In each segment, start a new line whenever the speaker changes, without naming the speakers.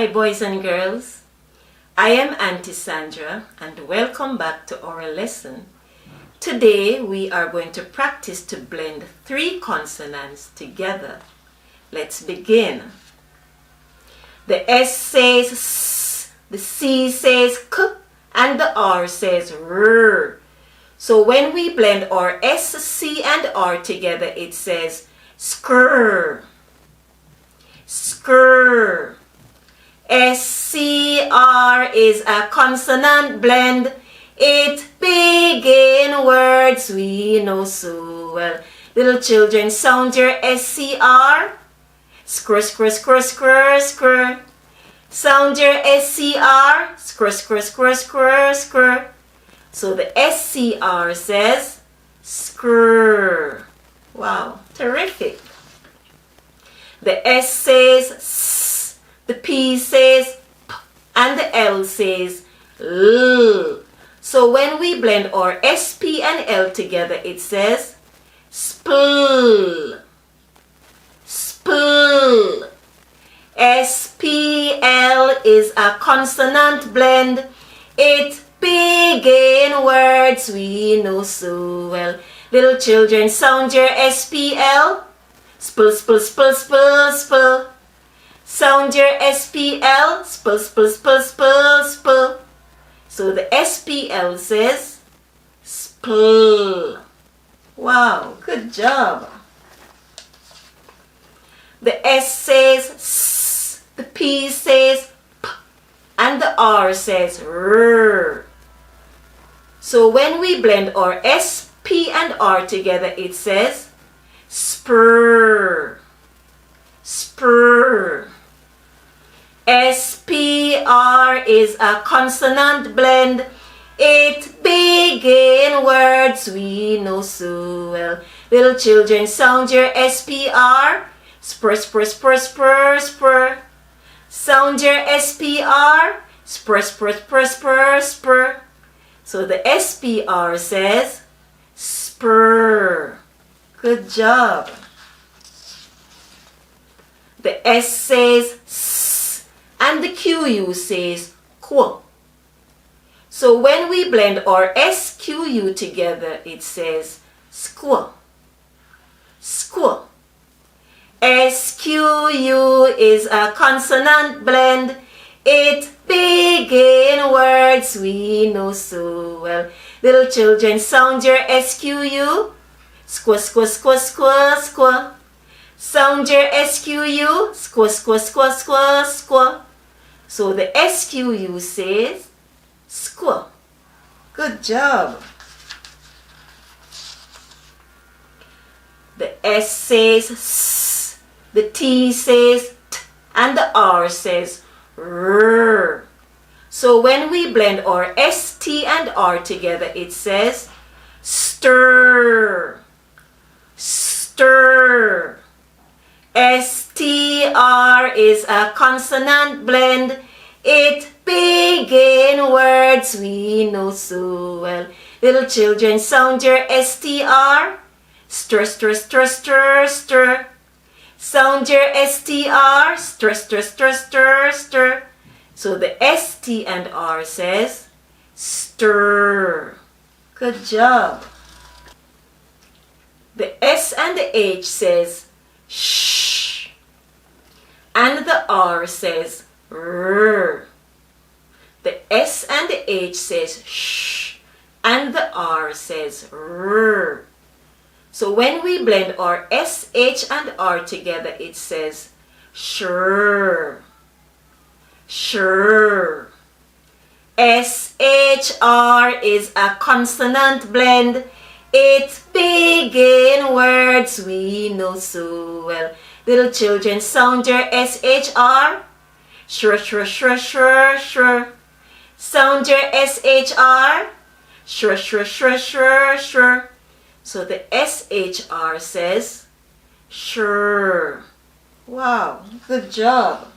Hi boys and girls, I am Auntie Sandra and welcome back to our lesson. Today we are going to practice to blend three consonants together. Let's begin. The S says S, the C says K, and the R says R. So when we blend our S, C, and R together, it says skr, skr. SCR is a consonant blend. It begin words we know so well. Little children, sound your SCR. Skr, skr, skr, skr, skr. Sound your SCR. Skr, skr, skr, skr, skr. So the SCR says skr. Wow, terrific. The S says S, the P says P, and the L says L. So when we blend our S, P, and L together, it says spl, spl. SPL is a consonant blend. It begin words we know so well. Little children, sound your SPL. Spl, spl, spl, spl, spl. Sound your SPL. Spl, spl, spl, spl, spl. So the SPL says spl. Wow, good job. The S says S, the P says P, and the R says R. So when we blend our S, P, and R together, it says spur, spur. SPR is a consonant blend. It begin words we know so well. Little children, sound your SPR. Spr, spr, spr, spr, spr. Sound your SPR. Spr, spr, spr, spr, spr. So the SPR says spur. Good job. The S says S, and the QU says qu. So when we blend our SQU together, it says squ, squ. SQU is a consonant blend. It begin words we know so well. Little children, sound your SQU. Squ, squ, squ, squ, squ. Sound your SQU. Squ, squ, squ, squ, squ. So the SQU says squ. Good job. The S says S, the T says T, and the R says R. So when we blend our S, T, and R together, it says stir, stir. STR is a consonant blend. It begin words we know so well. Little children, sound your STR. Stir, stir, stir, stir, stir. Sound your STR. Stir, stir, stir, stir, stir. So the ST and R says stir. Good job. The S and the H says shh, and the R says r. The S and the H says shh, and the R says r. So when we blend our S, H, and R together, it says sure, sure. SHR is a consonant blend. It begin words we know so well. Little children, sound your SHR. Sure, sure, sure, sure, sure. Sound your SHR. Sure, sure, sure, sure, sure. So the SHR says sure. Wow, good job.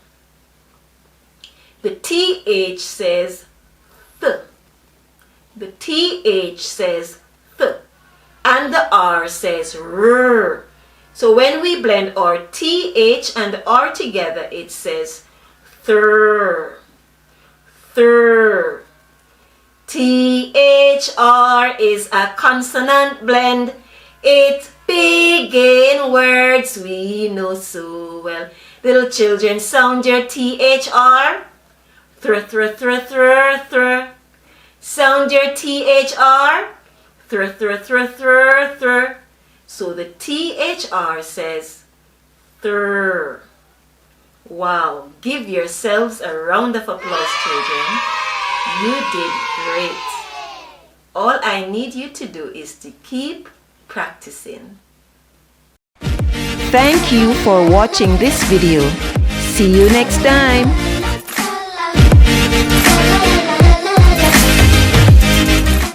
The TH says th. The TH says th. And the R says r. So when we blend our TH and R together, it says thr, thr. THR is a consonant blend. It big in words we know so well. Little children, sound your THR. Thr, thr, thr, thr, thr. Sound your THR. Thr, thr, thr, thr, thr. So the THR says thr. Wow, give yourselves a round of applause, children. You did great. All I need you to do is to keep practicing.
Thank you for watching this video. See you next time.